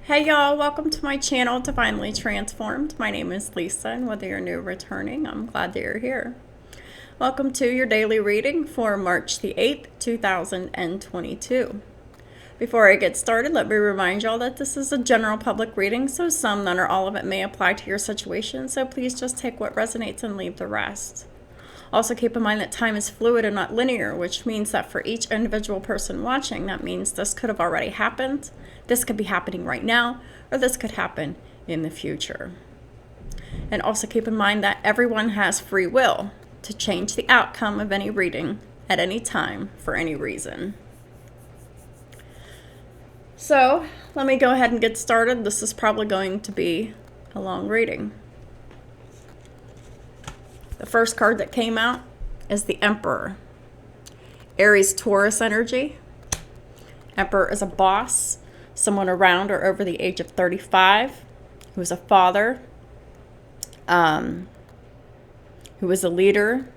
Hey y'all, welcome to my channel, Divinely Transformed. My name is Lisa, and whether you're new or returning, I'm glad that you're here. Welcome to your daily reading for March the 8th, 2022. Before I get started, let me remind y'all that this is a general public reading, so some, none, or all of it may apply to your situation, so please just take what resonates and leave the rest. Also keep in mind that time is fluid and not linear, which means that for each individual person watching, that means this could have already happened, this could be happening right now, or this could happen in the future. And also keep in mind that everyone has free will to change the outcome of any reading at any time for any reason. So let me go ahead and get started. This is probably going to be a long reading. The first card that came out is the Emperor. Aries Taurus energy. Emperor is a boss, someone around or over the age of 35, who is a father, who is a leader,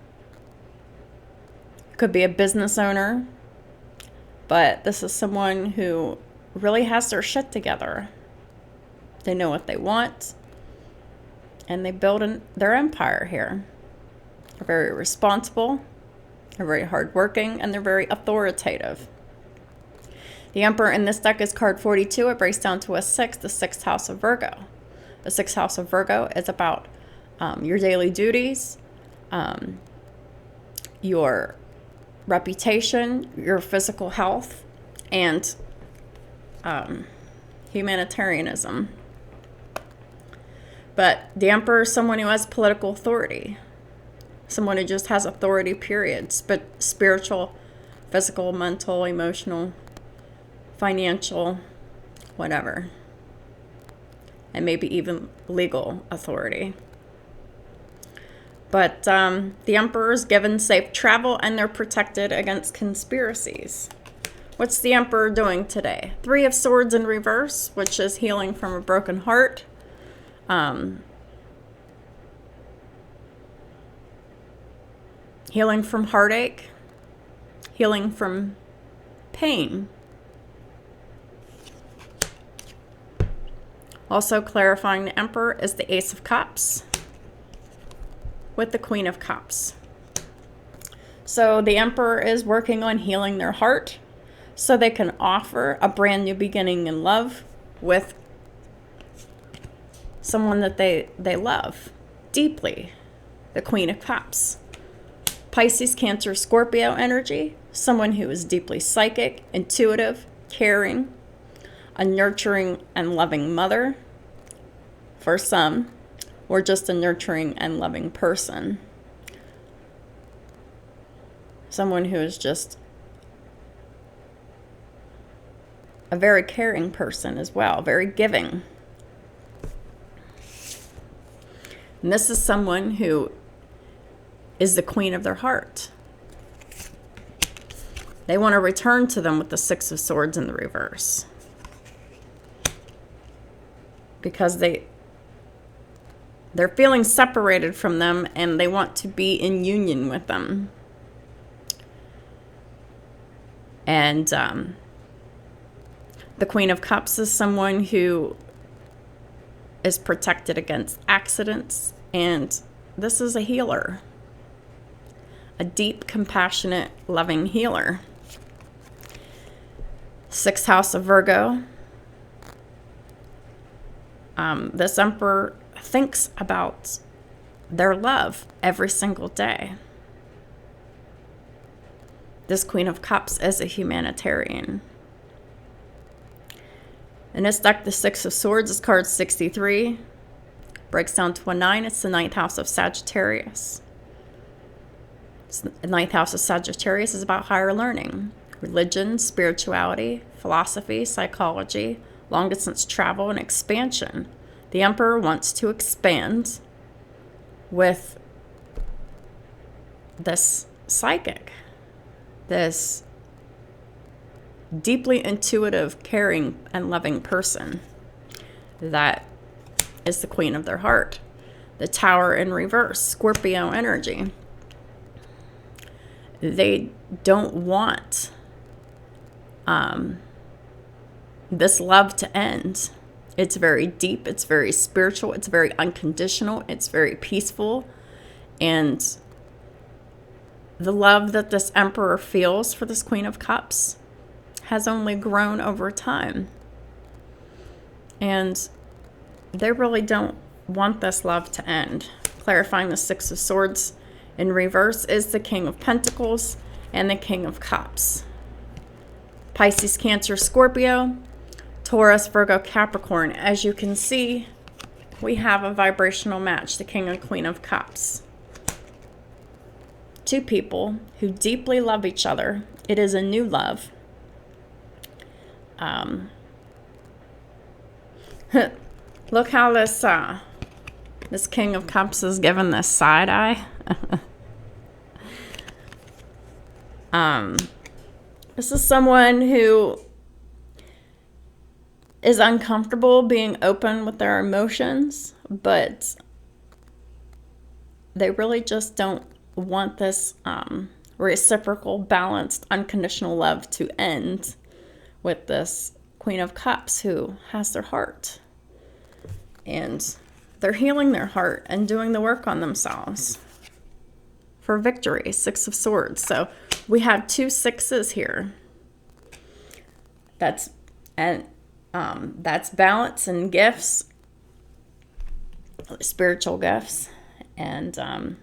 could be a business owner, but this is someone who really has their shit together. They know what they want, and they build their empire here. They're very responsible, they're very hardworking, and they're very authoritative. The Emperor in this deck is card 42. It breaks down to a 6, the 6th house of Virgo. The 6th house of Virgo is about your daily duties, your reputation, your physical health, and humanitarianism. But the Emperor is someone who has political authority, someone who just has authority, period. Spiritual, physical, mental, emotional, financial, whatever. And maybe even legal authority. But the Emperor is given safe travel, and they're protected against conspiracies. What's the Emperor doing today? 3 of Swords in reverse, which is healing from a broken heart. Healing from heartache. Healing from pain. Also clarifying the Emperor is the Ace of Cups with the Queen of Cups. So the Emperor is working on healing their heart so they can offer a brand new beginning in love with someone that they love deeply, the Queen of Cups. Pisces, Cancer, Scorpio energy, someone who is deeply psychic, intuitive, caring, a nurturing and loving mother for some, or just a nurturing and loving person. Someone who is just a very caring person as well, very giving. And this is someone who is the queen of their heart. They want to return to them with the 6 of Swords in the reverse, because they're feeling separated from them and they want to be in union with them. And the Queen of Cups is someone who is protected against accidents, and this is a healer, a deep, compassionate, loving healer. 6th house of Virgo. This Emperor thinks about their love every single day. This Queen of Cups is a humanitarian. In this deck, the 6 of Swords is card 63. Breaks down to a 9. It's the 9th house of Sagittarius. The 9th house of Sagittarius is about higher learning, religion, spirituality, philosophy, psychology, long-distance travel, and expansion. The Emperor wants to expand with this psychic, this deeply intuitive, caring, and loving person that is the queen of their heart. The Tower in reverse, Scorpio energy. They don't want this love to end. It's very deep, it's very spiritual, it's very unconditional, it's very peaceful. And the love that this Emperor feels for this Queen of Cups has only grown over time. And they really don't want this love to end. Clarifying the Six of Swords in reverse is the King of Pentacles and the King of Cups. Pisces, Cancer, Scorpio, Taurus, Virgo, Capricorn. As you can see, we have a vibrational match, the King and Queen of Cups. Two people who deeply love each other. It is a new love. Look how this King of Cups is given this side eye. This is someone who is uncomfortable being open with their emotions, but they really just don't want this reciprocal, balanced, unconditional love to end with this Queen of Cups who has their heart. And they're healing their heart and doing the work on themselves for victory. Six of Swords. So we have two sixes here. That's balance and gifts, spiritual gifts. And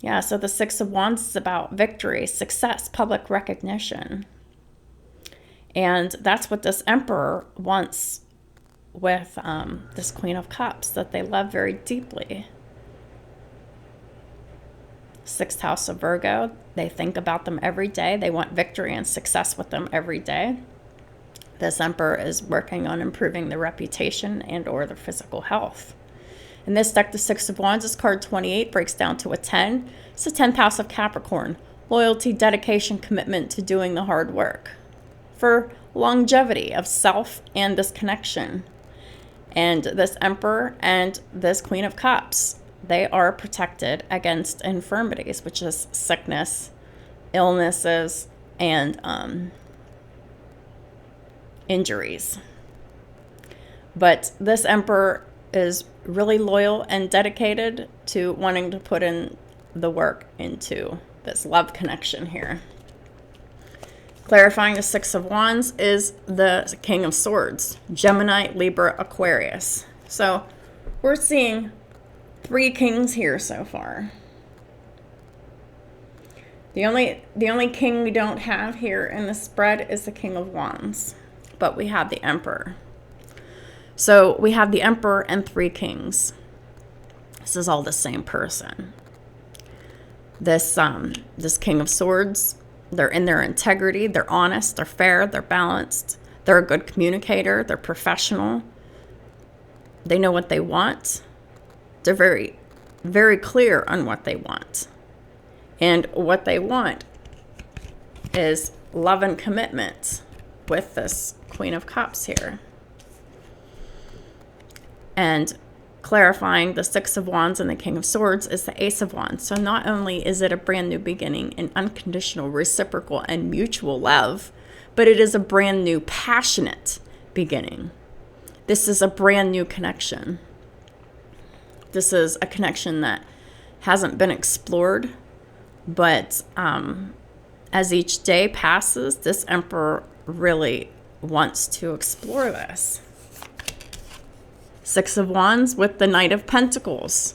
yeah, so the Six of Wands is about victory, success, public recognition. And that's what this Emperor wants with this Queen of Cups, that they love very deeply. Sixth house of Virgo, they think about them every day. They want victory and success with them every day. This Emperor is working on improving their reputation and or their physical health. In this deck, the Six of Wands is card 28, breaks down to a 10. It's the 10th house of Capricorn. Loyalty, dedication, commitment to doing the hard work. For longevity of self and this connection. And this Emperor and this Queen of Cups, they are protected against infirmities, which is sickness, illnesses, and injuries. But this Emperor is really loyal and dedicated to wanting to put in the work into this love connection here. Clarifying the Six of Wands is the King of Swords, Gemini, Libra, Aquarius. So we're seeing three kings here so far. The only king we don't have here in the spread is the King of Wands, but we have the Emperor. So we have the Emperor and three kings. This is all the same person. This King of Swords, they're in their integrity, they're honest, they're fair, they're balanced, they're a good communicator, they're professional, they know what they want, they're very, very clear on what they want. And what they want is love and commitment with this Queen of Cups here. And clarifying the Six of Wands and the King of Swords is the Ace of Wands. So not only is it a brand new beginning, an unconditional, reciprocal, and mutual love, but it is a brand new, passionate beginning. This is a brand new connection. This is a connection that hasn't been explored, but as each day passes, this Emperor really wants to explore this. Six of Wands with the Knight of Pentacles.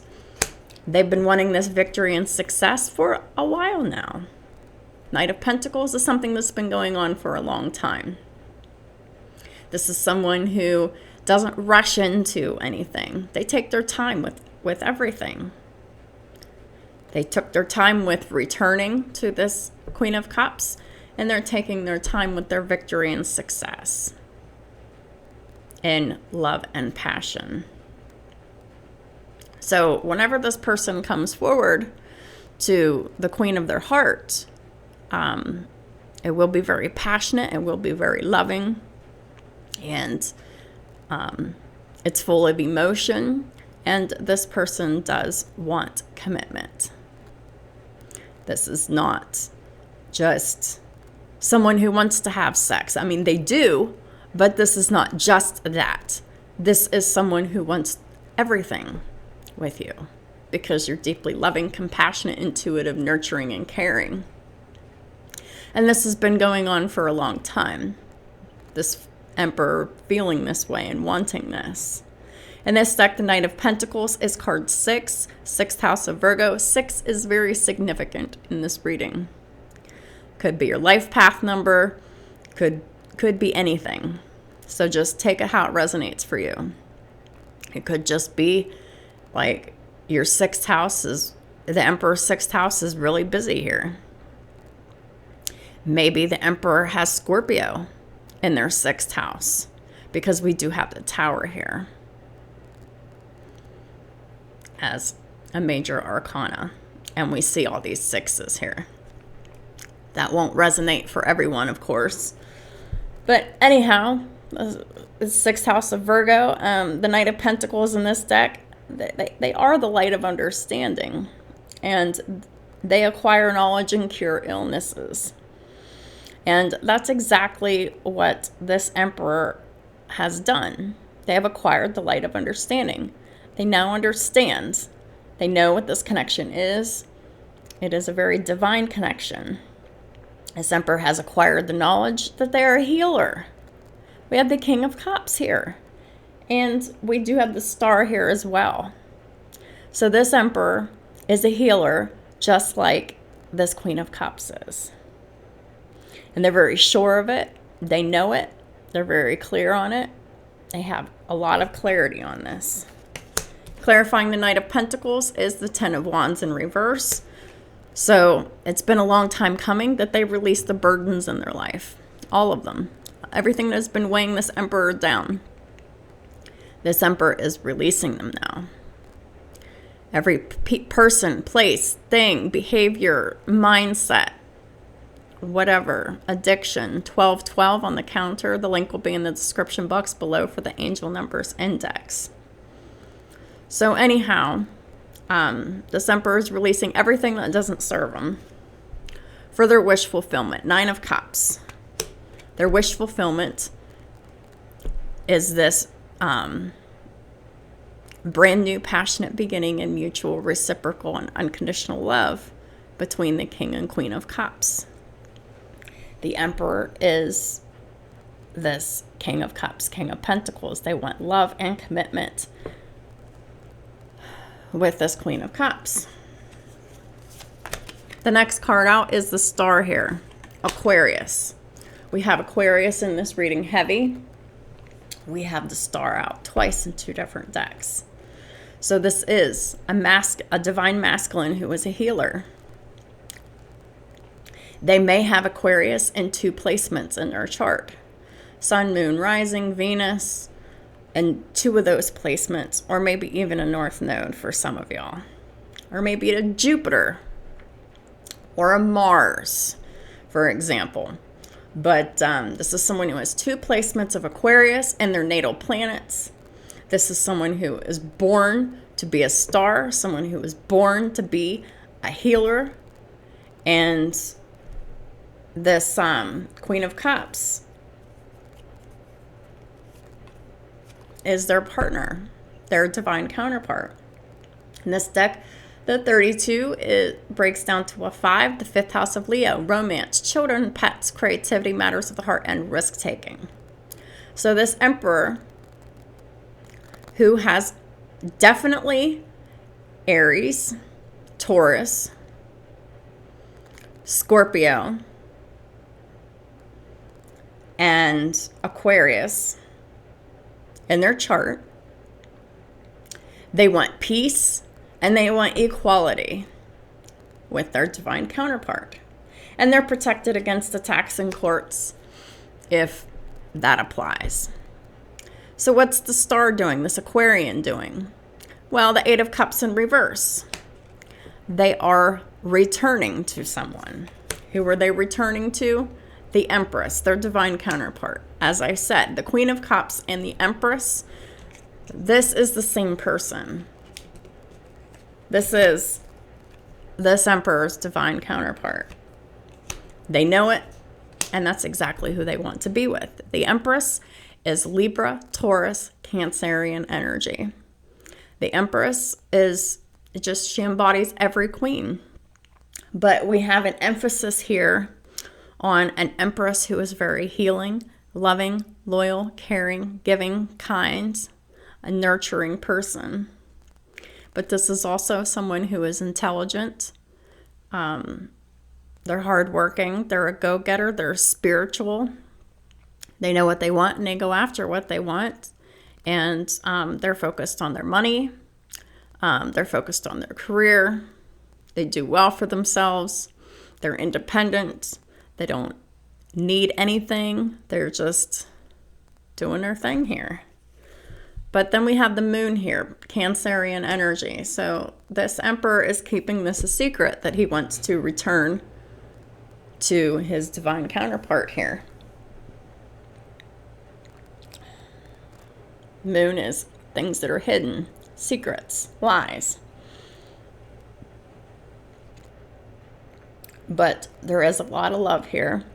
They've been wanting this victory and success for a while now. Knight of Pentacles is something that's been going on for a long time. This is someone who doesn't rush into anything. They take their time with everything. They took their time with returning to this Queen of Cups, and they're taking their time with their victory and success in love and passion. So whenever this person comes forward to the Queen of their heart, it will be very passionate, it will be very loving, and it's full of emotion, and this person does want commitment. This is not just someone who wants to have sex. I mean, they do, But this is not just that. This is someone who wants everything with you because you're deeply loving, compassionate, intuitive, nurturing, and caring. And this has been going on for a long time. This Emperor feeling this way and wanting this. In this deck, the Knight of Pentacles is card 6, 6th house of Virgo. 6 is very significant in this reading. Could be your life path number, could be anything. So just take it how it resonates for you. It could just be like your 6th house is, the Emperor's 6th house is really busy here. Maybe the Emperor has Scorpio in their 6th house, because we do have the Tower here as a major arcana, and we see all these 6s here. That won't resonate for everyone, of course, but anyhow, the 6th house of Virgo, the Knight of Pentacles in this deck, they are the light of understanding, and they acquire knowledge and cure illnesses. And that's exactly what this Emperor has done. They have acquired the light of understanding. They now understand. They know what this connection is. It is a very divine connection. This Emperor has acquired the knowledge that they are a healer. We have the King of Cups here. And we do have the Star here as well. So this Emperor is a healer, just like this Queen of Cups is. And they're very sure of it. They know it. They're very clear on it. They have a lot of clarity on this. Clarifying the Knight of Pentacles is the Ten of Wands in reverse. So it's been a long time coming that they release the burdens in their life. All of them. Everything that's been weighing this Emperor down. This Emperor is releasing them now. Every person, place, thing, behavior, mindset, whatever, addiction, 1212 on the counter. The link will be in the description box below for the angel numbers index. So anyhow, this Emperor is releasing everything that doesn't serve them for their wish fulfillment. 9 of Cups. Their wish fulfillment is this brand new passionate beginning and mutual reciprocal and unconditional love between the King and Queen of Cups. The Emperor is this King of Cups, King of Pentacles. They want love and commitment with this Queen of Cups. The next card out is the Star here, Aquarius. We have Aquarius in this reading heavy. We have the Star out twice in 2 different decks. So this is a divine masculine who is a healer. They may have Aquarius in 2 placements in their chart. Sun, Moon, Rising, Venus, and 2 of those placements, or maybe even a North Node for some of y'all. Or maybe a Jupiter or a Mars, for example. But this is someone who has 2 placements of Aquarius in their natal planets. This is someone who is born to be a star, someone who is born to be a healer, and this Queen of Cups is their partner, their divine counterpart. In this deck, the 32, it breaks down to a 5, the 5th house of Leo, romance, children, pets, creativity, matters of the heart, and risk-taking. So this Emperor, who has definitely Aries, Taurus, Scorpio, and Aquarius in their chart. They want peace and they want equality with their divine counterpart. And they're protected against attacks in courts if that applies. So what's the Star doing, this Aquarian doing? Well, the 8 of Cups in reverse. They are returning to someone. Who are they returning to? The Empress, their divine counterpart. As I said, the Queen of Cups and the Empress, this is the same person. This is this Emperor's divine counterpart. They know it. And that's exactly who they want to be with. The Empress is Libra, Taurus, Cancerian energy. The Empress is just, she embodies every queen. But we have an emphasis here on an Empress who is very healing, loving, loyal, caring, giving, kind, a nurturing person. But this is also someone who is intelligent. They're hardworking. They're a go-getter. They're spiritual. They know what they want and they go after what they want. And they're focused on their money. They're focused on their career. They do well for themselves. They're independent. They don't need anything. They're just doing their thing here. But then we have the moon here, Cancerian energy. So this emperor is keeping this a secret, that he wants to return to his divine counterpart here. Moon is things that are hidden, secrets, lies. But there is a lot of love here.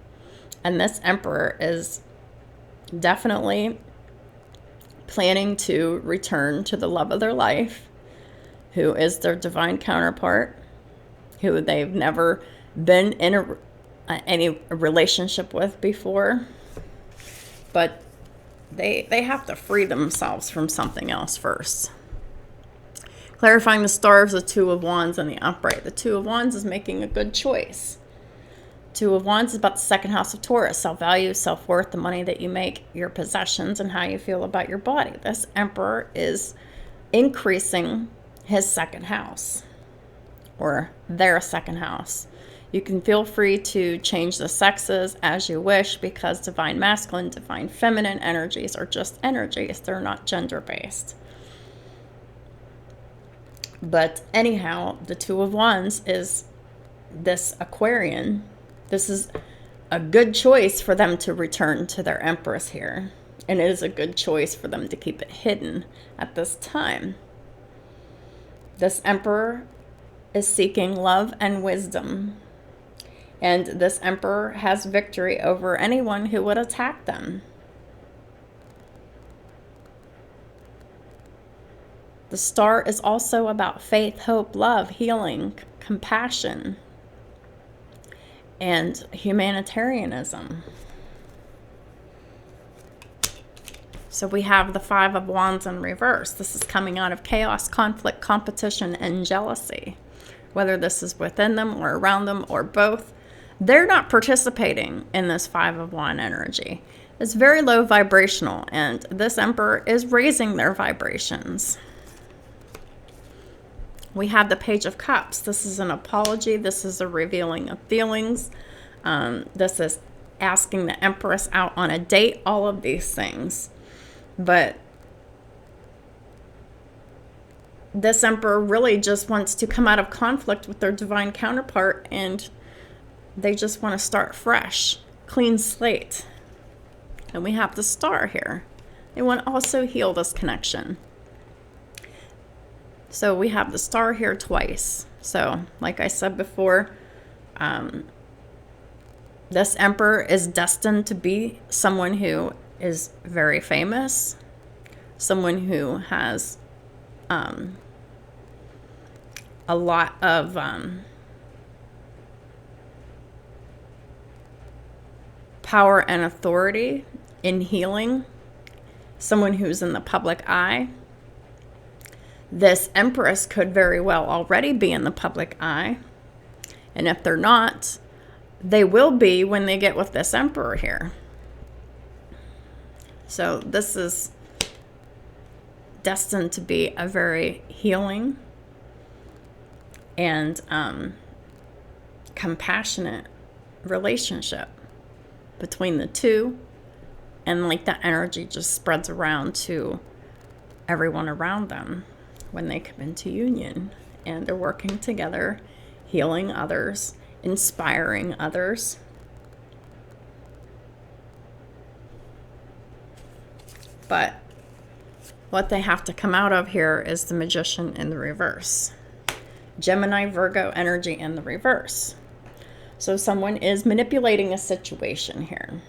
And this emperor is definitely planning to return to the love of their life, who is their divine counterpart, who they've never been in any relationship with before. But they have to free themselves from something else first. Clarifying the stars, the Two of Wands and the upright. The Two of Wands is making a good choice. Two of Wands is about the second house of Taurus, self-value, self-worth, the money that you make, your possessions, and how you feel about your body. This emperor is increasing his second house, or their second house. You can feel free to change the sexes as you wish, because divine masculine, divine feminine energies are just energies. They're not gender-based. But anyhow, the Two of Wands is this Aquarian. This is a good choice for them to return to their Empress here. And it is a good choice for them to keep it hidden at this time. This Emperor is seeking love and wisdom. And this Emperor has victory over anyone who would attack them. The star is also about faith, hope, love, healing, compassion, and humanitarianism. So we have the Five of Wands in reverse. This is coming out of chaos, conflict, competition, and jealousy. Whether this is within them or around them or both, they're not participating in this Five of Wands energy. It's very low vibrational, and this Emperor is raising their vibrations. We have the Page of Cups. This is an apology. This is a revealing of feelings. This is asking the Empress out on a date, all of these things. But this Emperor really just wants to come out of conflict with their divine counterpart, and they just want to start fresh, clean slate. And we have the Star here. They want to also heal this connection. So we have the Star here twice. So like I said before, this Emperor is destined to be someone who is very famous, someone who has a lot of power and authority in healing, someone who's in the public eye. This Empress could very well already be in the public eye. And if they're not, they will be when they get with this Emperor here. So this is destined to be a very healing and compassionate relationship between the two. And like that energy just spreads around to everyone around them when they come into union, and they're working together, healing others, inspiring others. But what they have to come out of here is the Magician in the reverse. Gemini, Virgo energy in the reverse. So someone is manipulating a situation here.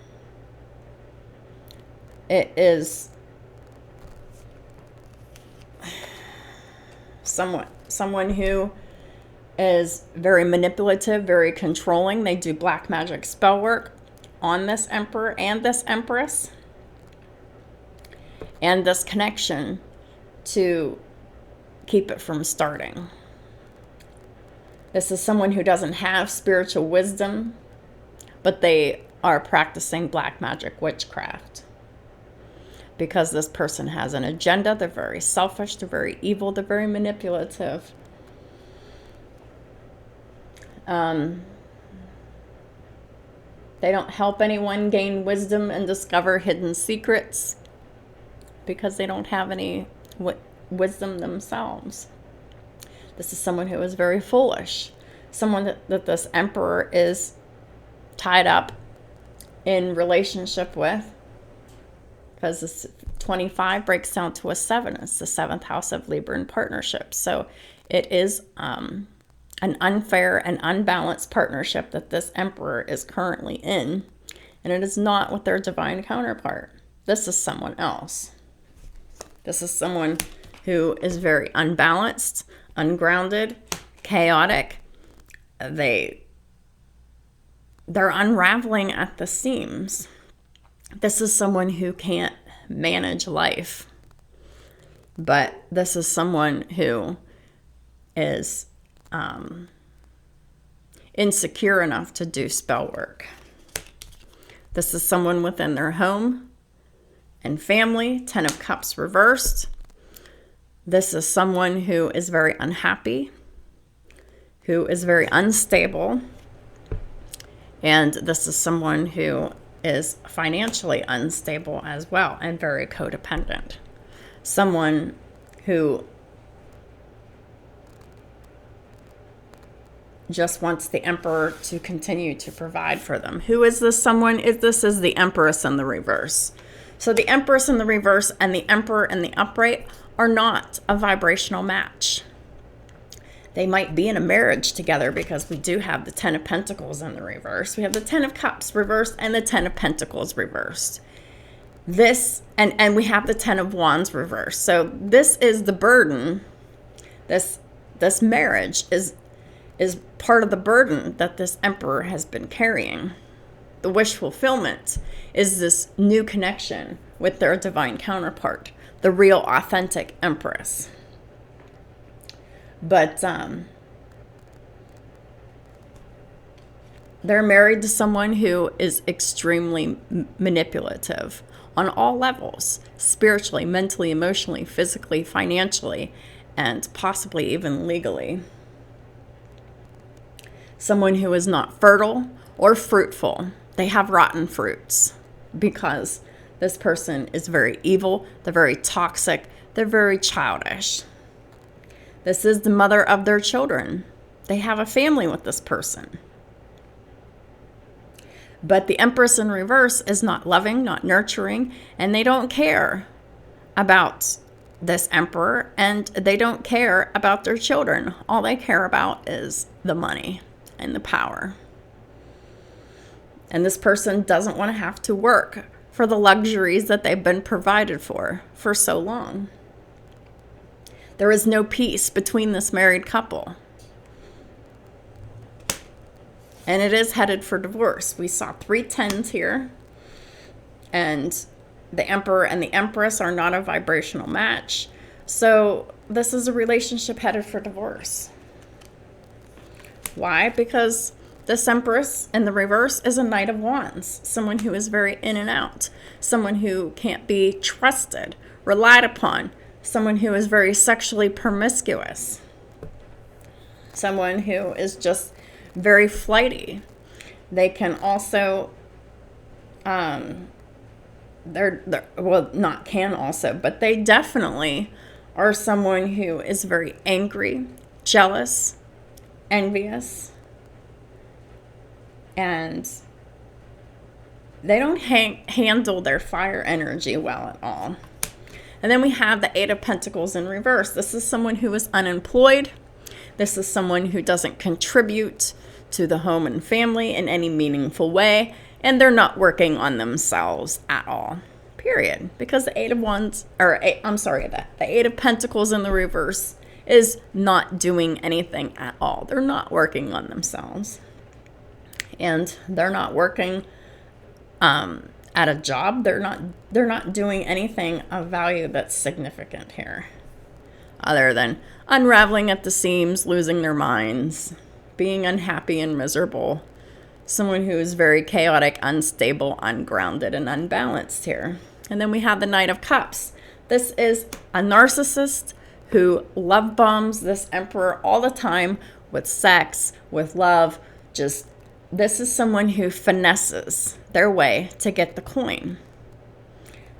It is someone who is very manipulative, very controlling. They do black magic spell work on this emperor and this empress, and this connection to keep it from starting. This is someone who doesn't have spiritual wisdom, but they are practicing black magic witchcraft. Because this person has an agenda, they're very selfish, they're very evil, they're very manipulative. They don't help anyone gain wisdom and discover hidden secrets because they don't have any wisdom themselves. This is someone who is very foolish. Someone that this emperor is tied up in relationship with. Because this 25 breaks down to a 7. It's the 7th house of Libra and partnerships. So it is an unfair and unbalanced partnership that this emperor is currently in. And it is not with their divine counterpart. This is someone else. This is someone who is very unbalanced, ungrounded, chaotic. They're unraveling at the seams. This is someone who can't manage life. But this is someone who is insecure enough to do spell work. This is someone within their home and family. 10 of Cups reversed. This is someone who is very unhappy, who is very unstable. And this is someone who is financially unstable as well and very codependent. Someone who just wants the emperor to continue to provide for them. Who is this someone? This is the Empress in the reverse. So the Empress in the reverse and the Emperor in the upright are not a vibrational match. They might be in a marriage together because we do have the 10 of Pentacles in the reverse. We have the 10 of Cups reversed and the 10 of Pentacles reversed. This, and we have the 10 of Wands reversed. So this is the burden. This marriage is part of the burden that this emperor has been carrying. The wish fulfillment is this new connection with their divine counterpart, the real authentic empress. But they're married to someone who is extremely manipulative on all levels, spiritually, mentally, emotionally, physically, financially, and possibly even legally. Someone who is not fertile or fruitful. They have rotten fruits because this person is very evil, they're very toxic, they're very childish. This is the mother of their children. They have a family with this person. But the Empress in reverse is not loving, not nurturing, and they don't care about this emperor, and they don't care about their children. All they care about is the money and the power. And this person doesn't want to have to work for the luxuries that they've been provided for so long. There is no peace between this married couple. And it is headed for divorce. We saw 3 10s here. And the Emperor and the Empress are not a vibrational match. So this is a relationship headed for divorce. Why? Because this Empress in the reverse is a Knight of Wands. Someone who is very in and out. Someone who can't be trusted, relied upon. Someone who is very sexually promiscuous. Someone who is just very flighty. They can also, but they definitely are someone who is very angry, jealous, envious, and they don't handle their fire energy well at all. And then we have the 8 of Pentacles in reverse. This is someone who is unemployed. This is someone who doesn't contribute to the home and family in any meaningful way, and they're not working on themselves at all. Period. Because the Eight of Wands, the Eight of Pentacles in the reverse is not doing anything at all. They're not working on themselves. And they're not working at a job. They're not doing anything of value that's significant here, other than unraveling at the seams, losing their minds, being unhappy and miserable. Someone who is very chaotic, unstable, ungrounded, and unbalanced here. And then we have the Knight of Cups. This is a narcissist who love bombs this Emperor all the time with sex, with love. This is someone who finesses their way to get the coin.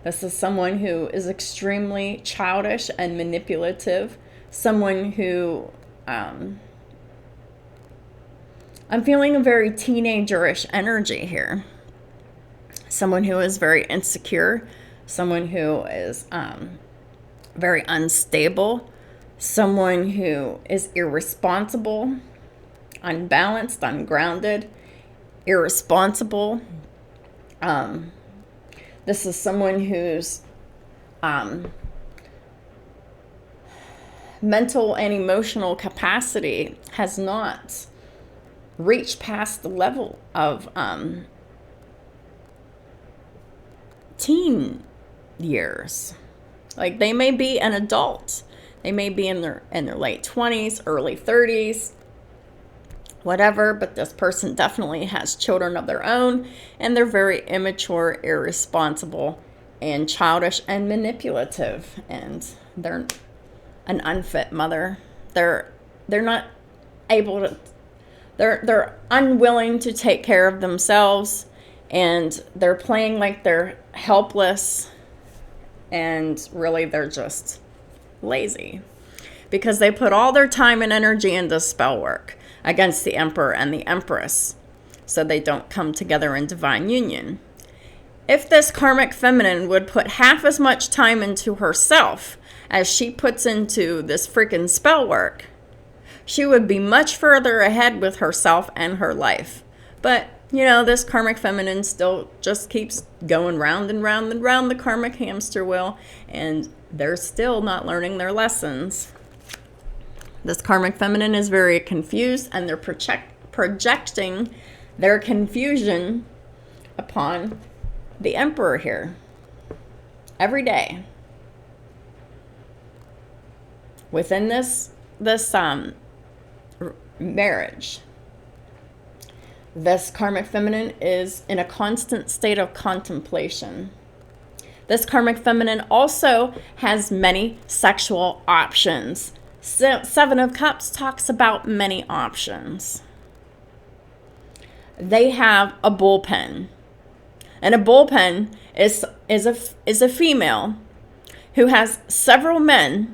This is someone who is extremely childish and manipulative. Someone who, I'm feeling a very teenagerish energy here. Someone who is very insecure. Someone who is very unstable. Someone who is irresponsible, unbalanced, ungrounded, irresponsible. This is someone whose mental and emotional capacity has not reached past the level of teen years. Like, they may be an adult. They may be in their late 20s, early 30s, whatever, but this person definitely has children of their own, and they're very immature, irresponsible, and childish and manipulative, and they're an unfit mother. They're not able to, they're unwilling to take care of themselves, and they're playing like they're helpless, and really they're just lazy because they put all their time and energy into spell work against the Emperor and the Empress, so they don't come together in divine union. If this karmic feminine would put half as much time into herself as she puts into this freaking spell work, she would be much further ahead with herself and her life. But, you know, this karmic feminine still just keeps going round and round and round the karmic hamster wheel, and they're still not learning their lessons. This karmic feminine is very confused, and they're projecting their confusion upon the Emperor here every day. Within this marriage, this karmic feminine is in a constant state of contemplation. This karmic feminine also has many sexual options. Seven of Cups talks about many options. They have a bullpen. And a bullpen is a female who has several men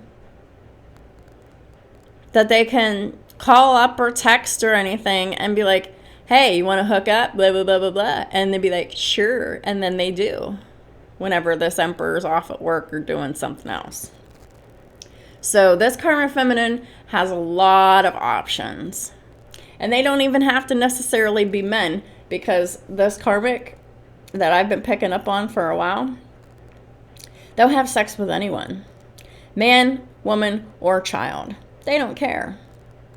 that they can call up or text or anything and be like, hey, you want to hook up? Blah, blah, blah, blah, blah. And they'd be like, sure. And then they do whenever this Emperor's off at work or doing something else. So this karmic feminine has a lot of options. And they don't even have to necessarily be men, because this karmic that I've been picking up on for a while, they'll have sex with anyone. Man, woman, or child. They don't care.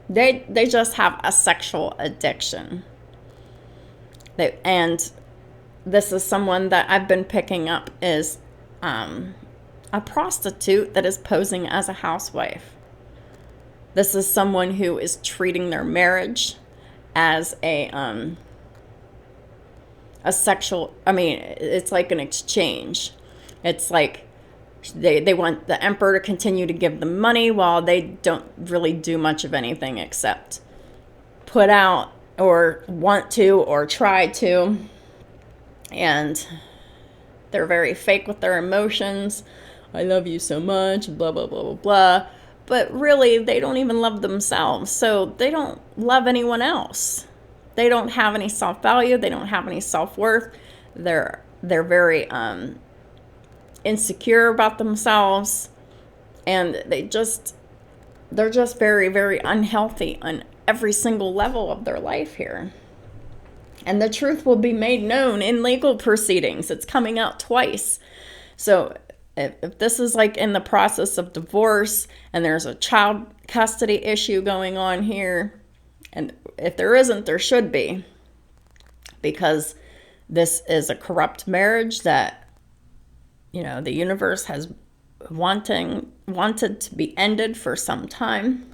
They just have a sexual addiction. And this is someone that I've been picking up is a prostitute that is posing as a housewife. This is someone who is treating their marriage as a sexual, it's like an exchange. It's like they want the Emperor to continue to give them money while they don't really do much of anything except put out or want to or try to. And they're very fake with their emotions. I love you so much, blah, blah, blah, blah, blah. But really, they don't even love themselves. So they don't love anyone else. They don't have any self-value. They don't have any self-worth. They're very insecure about themselves. And they're just very, very unhealthy every single level of their life here. And the truth will be made known in legal proceedings. It's coming out twice. So if this is like in the process of divorce and there's a child custody issue going on here, and if there isn't, there should be, because this is a corrupt marriage that, you know, the universe has wanted to be ended for some time,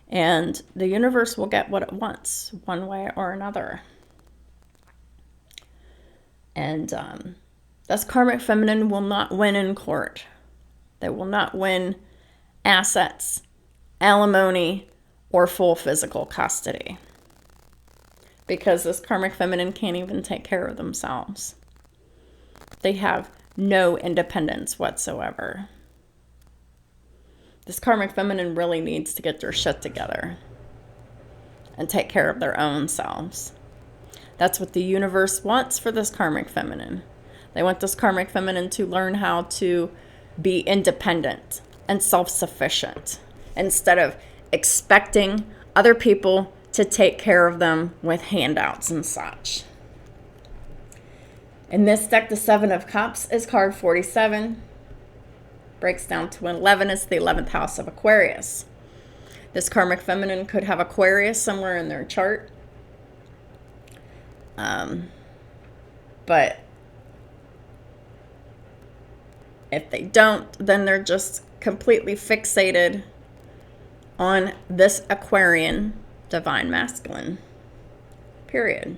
and the universe will get what it wants one way or another. And this karmic feminine will not win in court. They will not win assets, alimony, or full physical custody, because this karmic feminine can't even take care of themselves. They have no independence whatsoever. This karmic feminine really needs to get their shit together and take care of their own selves. That's what the universe wants for this karmic feminine. They want this karmic feminine to learn how to be independent and self-sufficient instead of expecting other people to take care of them with handouts and such. In this deck, the Seven of Cups is card 47. Breaks down to 11. It's the 11th house of Aquarius. This karmic feminine could have Aquarius somewhere in their chart. But if they don't, then they're just completely fixated on this Aquarian divine masculine. Period.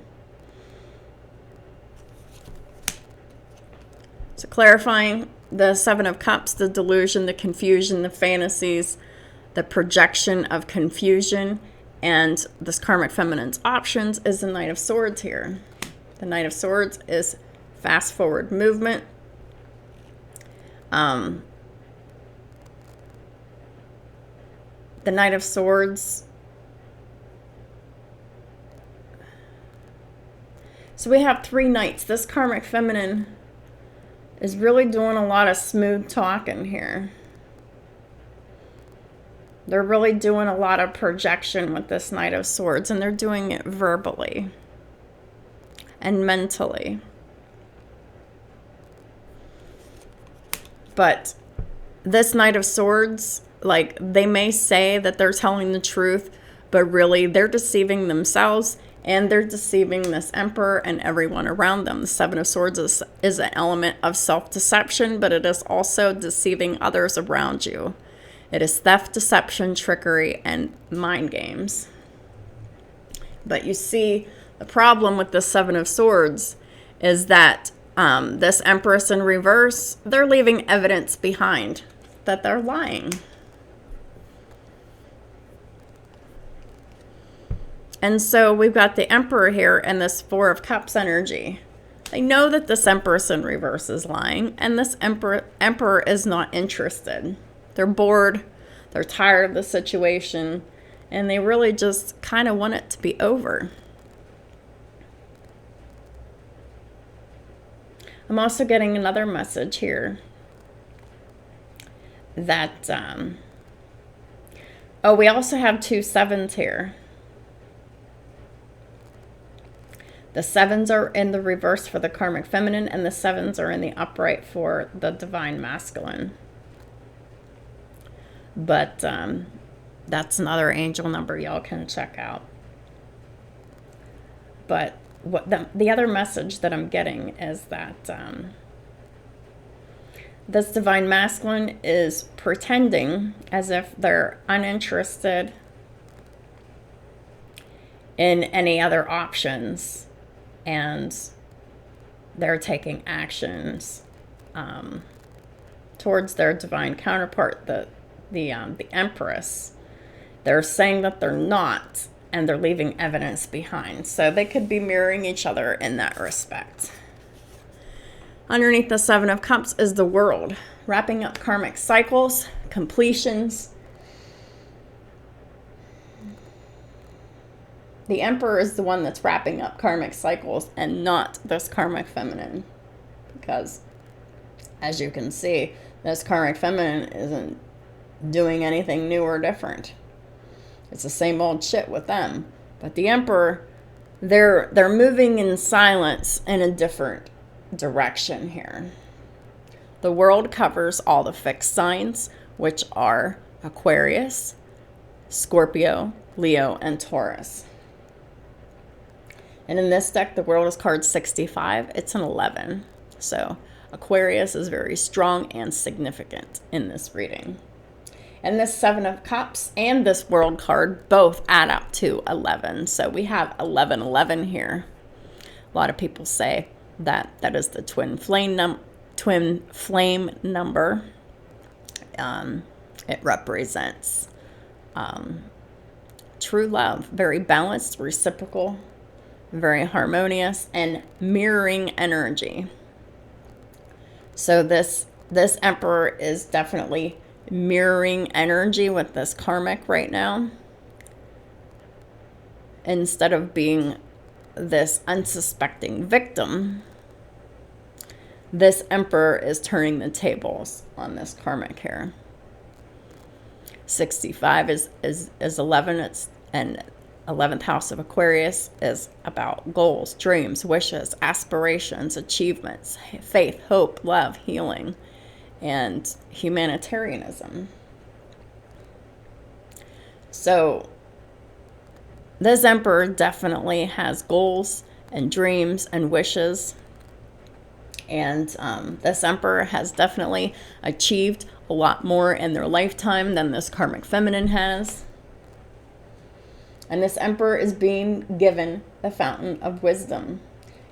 So clarifying the Seven of Cups, the delusion, the confusion, the fantasies, the projection of confusion, and this karmic feminine's options is the Knight of Swords here. The Knight of Swords is fast forward movement. The Knight of Swords. So we have three knights. This karmic feminine is really doing a lot of smooth talking here. They're really doing a lot of projection with this Knight of Swords, and they're doing it verbally and mentally. But this Knight of Swords, like, they may say that they're telling the truth, but really they're deceiving themselves, and they're deceiving this Emperor and everyone around them. The Seven of Swords is an element of self-deception, but it is also deceiving others around you. It is theft, deception, trickery, and mind games. But you see, the problem with the Seven of Swords is that this Empress in reverse, they're leaving evidence behind that they're lying. And so we've got the Emperor here and this Four of Cups energy. They know that this Empress in reverse is lying, and this Emperor is not interested. They're bored, they're tired of the situation, and they really just kind of want it to be over. I'm also getting another message here that, we also have two sevens here. The sevens are in the reverse for the karmic feminine, and the sevens are in the upright for the divine masculine. But that's another angel number y'all can check out. But what the other message that I'm getting is that this divine masculine is pretending as if they're uninterested in any other options, and they're taking actions towards their divine counterpart, the Empress. They're saying that they're not, and they're leaving evidence behind. So they could be mirroring each other in that respect. Underneath the Seven of Cups is the World, wrapping up karmic cycles, completions. The Emperor is the one that's wrapping up karmic cycles and not this karmic feminine. Because, as you can see, this karmic feminine isn't doing anything new or different. It's the same old shit with them. But the Emperor, they're moving in silence in a different direction here. The world covers all the fixed signs, which are Aquarius, Scorpio, Leo, and Taurus. And in this deck, the world is card 65. It's an 11. So Aquarius is very strong and significant in this reading. And this Seven of Cups and this world card both add up to 11. So we have 1111 here. A lot of people say that that is the twin flame number. It represents true love, very balanced, reciprocal, very harmonious, and mirroring energy. So this Emperor is definitely mirroring energy with this Karmic right now. Instead of being this unsuspecting victim, this Emperor is turning the tables on this Karmic here. 65 is 11. It's an 11th house of Aquarius is about goals, dreams, wishes, aspirations, achievements, faith, hope, love, healing, and humanitarianism. So this Emperor definitely has goals and dreams and wishes. And this Emperor has definitely achieved a lot more in their lifetime than this Karmic Feminine has. And this Emperor is being given the Fountain of Wisdom.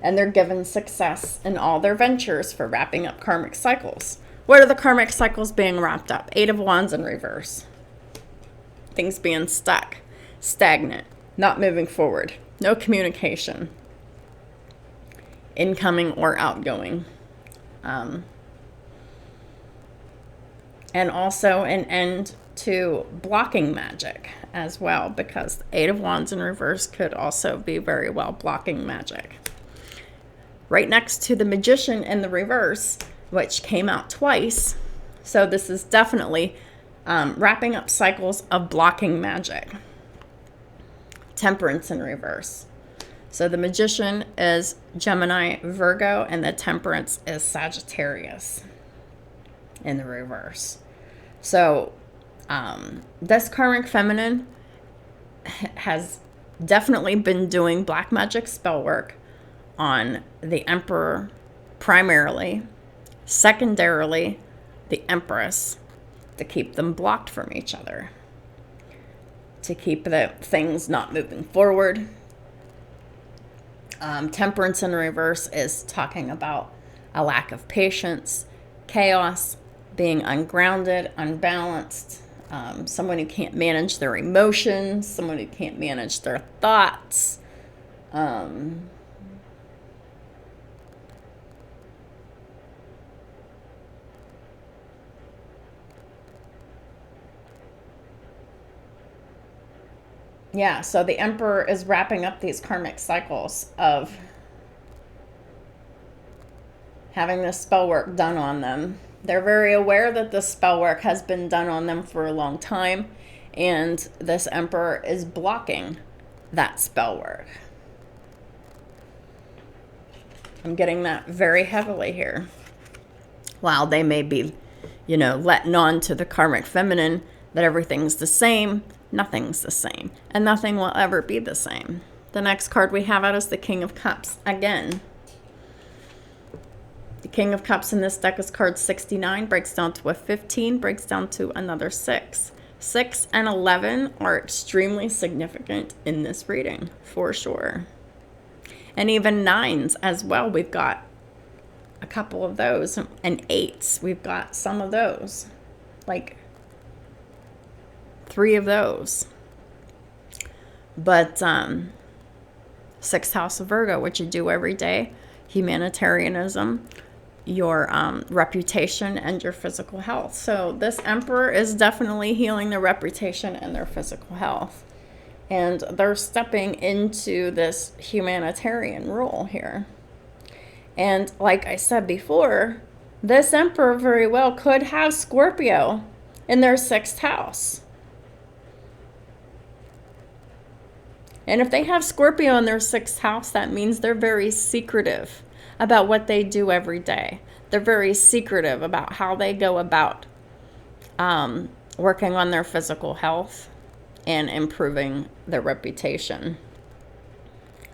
And they're given success in all their ventures for wrapping up Karmic cycles. What are the Karmic cycles being wrapped up? 8 of Wands in reverse. Things being stuck, stagnant, not moving forward, no communication, incoming or outgoing. And also an end to blocking magic as well, because the 8 of Wands in reverse could also be very well blocking magic. Right next to the Magician in the reverse, which came out twice. So this is definitely wrapping up cycles of blocking magic. Temperance in reverse. So the Magician is Gemini, Virgo, and the Temperance is Sagittarius in the reverse. So this Karmic Feminine has definitely been doing black magic spell work on the Emperor primarily, secondarily the Empress, to keep them blocked from each other, to keep the things not moving forward. Temperance in reverse is talking about a lack of patience, chaos, being ungrounded, unbalanced, someone who can't manage their emotions, someone who can't manage their thoughts. Yeah, so the Emperor is wrapping up these karmic cycles of having this spell work done on them. They're very aware that the spell work has been done on them for a long time, and this Emperor is blocking that spell work. I'm getting that very heavily here. While they may be, letting on to the Karmic Feminine that everything's the same, nothing's the same, and nothing will ever be the same. The next card we have out is the King of Cups again. The King of Cups in this deck is card 69, breaks down to a 15, breaks down to another 6. 6 and 11 are extremely significant in this reading, for sure. And even 9s as well. We've got a couple of those. And 8s, we've got some of those. Like 3 of those. But 6th house of Virgo, what you do every day, humanitarianism, your reputation, and your physical health. So this Emperor is definitely healing their reputation and their physical health. And they're stepping into this humanitarian role here. And like I said before, this Emperor very well could have Scorpio in their 6th house. And if they have Scorpio in their 6th house, that means they're very secretive about what they do every day. They're very secretive about how they go about working on their physical health and improving their reputation.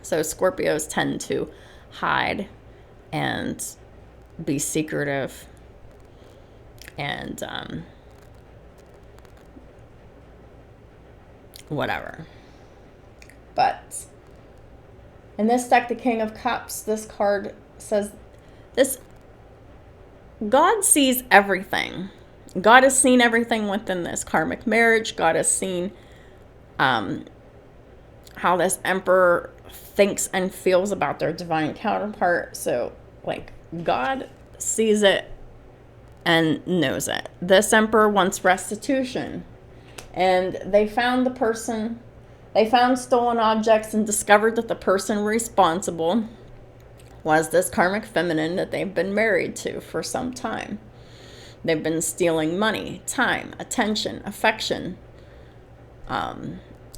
So Scorpios tend to hide and be secretive and whatever. But in this deck, the King of Cups, this card says this: God sees everything. God has seen everything within this karmic marriage. God has seen how this Emperor thinks and feels about their divine counterpart. So, like, God sees it and knows it. This Emperor wants restitution. And they found the person, they found stolen objects and discovered that the person responsible was this karmic feminine that they've been married to for some time. They've been stealing money, time, attention, affection,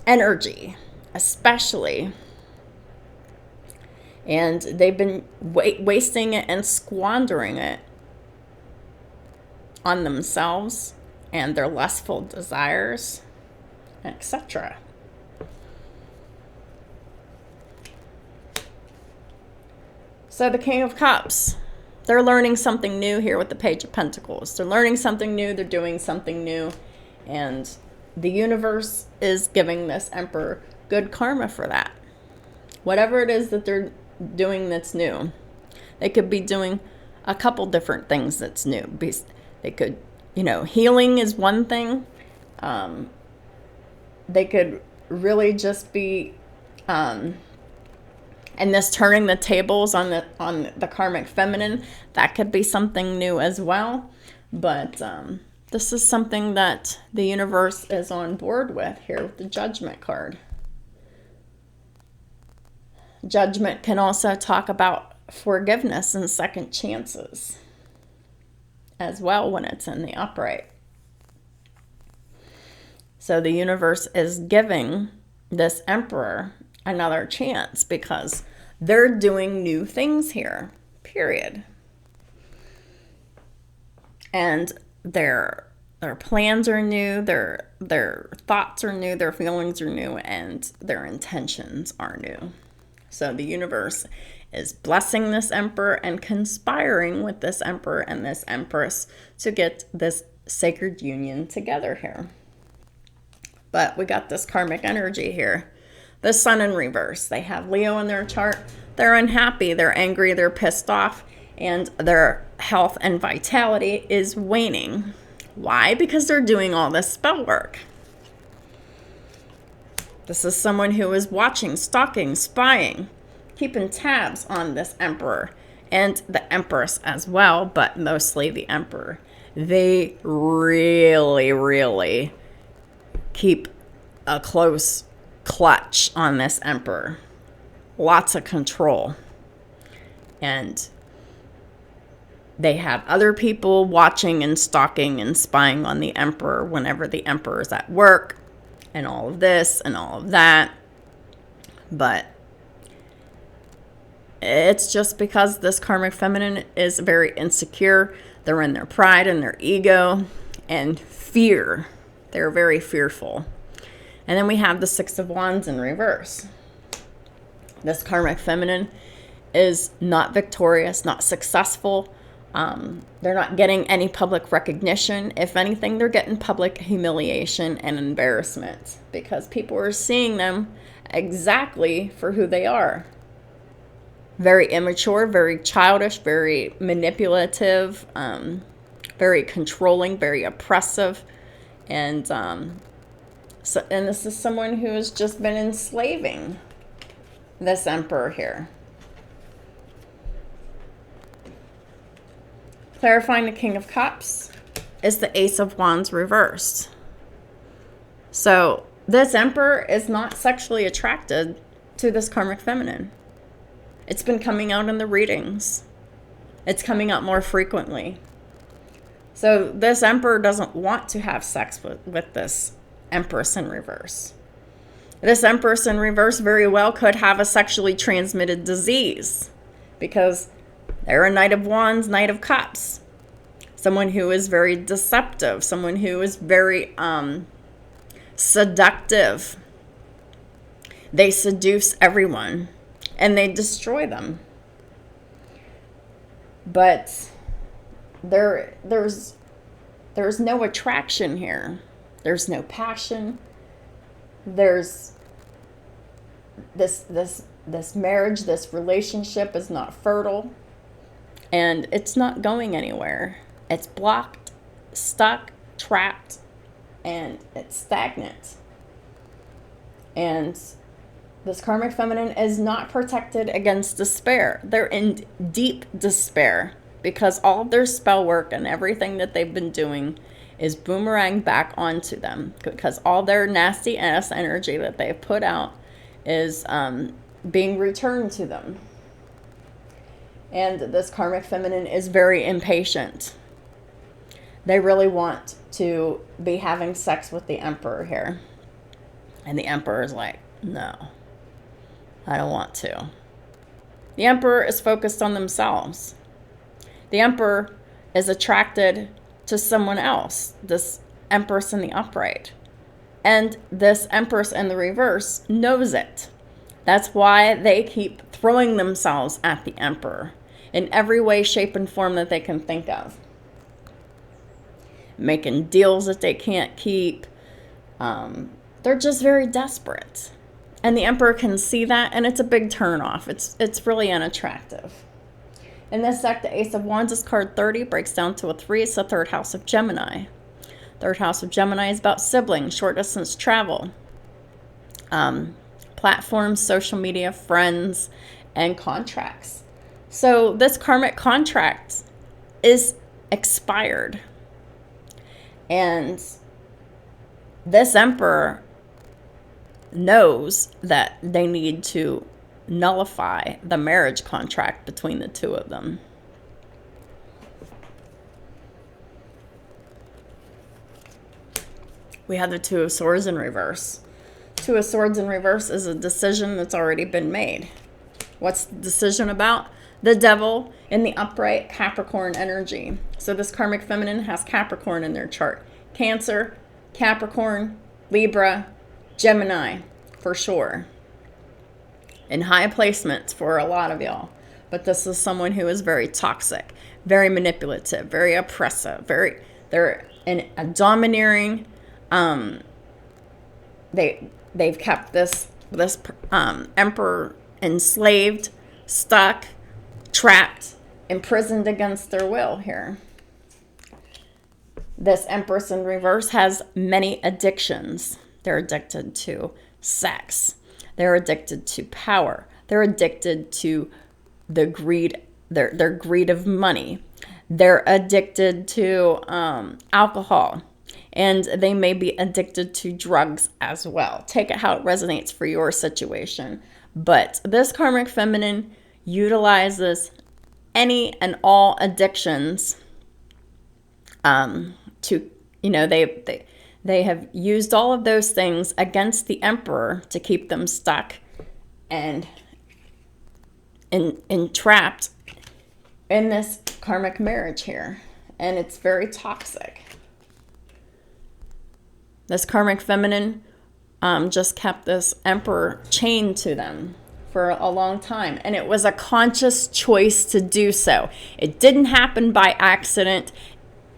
energy, especially. And they've been wasting it and squandering it on themselves and their lustful desires, etc. So the King of Cups, they're learning something new here with the Page of Pentacles. They're learning something new. They're doing something new. And the universe is giving this Emperor good karma for that. Whatever it is that they're doing that's new. They could be doing a couple different things that's new. They could, healing is one thing. They could really just be... and this turning the tables on the karmic feminine, that could be something new as well. But this is something that the universe is on board with here with the Judgment card. Judgment can also talk about forgiveness and second chances as well when it's in the upright. So the universe is giving this Emperor another chance because they're doing new things here, period. And their plans are new, their thoughts are new, their feelings are new, and their intentions are new. So the universe is blessing this Emperor and conspiring with this Emperor and this Empress to get this sacred union together here. But we got this karmic energy here. The Sun in reverse. They have Leo in their chart. They're unhappy, they're angry, they're pissed off, and their health and vitality is waning. Why? Because they're doing all this spell work. This is someone who is watching, stalking, spying, keeping tabs on this Emperor and the Empress as well, but mostly the Emperor. They really, really keep a close clutch on this Emperor. Lots of control. And they have other people watching and stalking and spying on the Emperor whenever the Emperor is at work and all of this and all of that. But it's just because this karmic feminine is very insecure. They're in their pride and their ego and fear. They're very fearful. And then we have the Six of Wands in reverse. This karmic feminine is not victorious, not successful. They're not getting any public recognition. If anything, they're getting public humiliation and embarrassment because people are seeing them exactly for who they are. Very immature, very childish, very manipulative, very controlling, very oppressive. And this is someone who has just been enslaving this Emperor here. Clarifying the King of Cups is the Ace of Wands reversed. So this Emperor is not sexually attracted to this karmic feminine. It's been coming out in the readings. It's coming out more frequently. So this Emperor doesn't want to have sex with this Empress in reverse. This Empress in reverse very well could have a sexually transmitted disease because they're a Knight of Wands, Knight of Cups. Someone who is very deceptive, someone who is very seductive. They seduce everyone and they destroy them. But there's no attraction here. There's no passion. There's this marriage, this relationship is not fertile, and it's not going anywhere. It's blocked, stuck, trapped, and it's stagnant. And this karmic feminine is not protected against despair. They're in deep despair because all of their spell work and everything that they've been doing is boomerang back onto them, because all their nasty ass energy that they've put out is being returned to them. And this karmic feminine is very impatient. They really want to be having sex with the Emperor here. And the Emperor is like, no, I don't want to. The Emperor is focused on themselves. The Emperor is attracted to someone else, this Empress in the upright. And this Empress in the reverse knows it. That's why they keep throwing themselves at the Emperor in every way, shape, and form that they can think of. Making deals that they can't keep. They're just very desperate. And the Emperor can see that, and it's a big turnoff. It's really unattractive. In this deck, the Ace of Wands is card 30, breaks down to a 3. It's the third house of Gemini. Third house of Gemini is about siblings, short distance travel, platforms, social media, friends, and contracts. So this karmic contract is expired. And this Emperor knows that they need to nullify the marriage contract between the two of them. We have the Two of Swords in reverse. Two of Swords in reverse is a decision that's already been made. What's the decision about? The Devil in the upright, Capricorn energy. So this karmic feminine has Capricorn in their chart. Cancer, Capricorn, Libra, Gemini, for sure. In high placements for a lot of y'all. But this is someone who is very toxic, very manipulative, very oppressive, they're in a domineering, they've kept this Emperor enslaved, stuck, trapped, imprisoned against their will here. This Empress in reverse has many addictions. They're addicted to sex. They're addicted to power. They're addicted to the greed, their greed of money. They're addicted to alcohol. And they may be addicted to drugs as well. Take it how it resonates for your situation. But this karmic feminine utilizes any and all addictions to, they have used all of those things against the Emperor to keep them stuck and entrapped in this karmic marriage here. And it's very toxic. This karmic feminine just kept this Emperor chained to them for a long time. And it was a conscious choice to do so. It didn't happen by accident.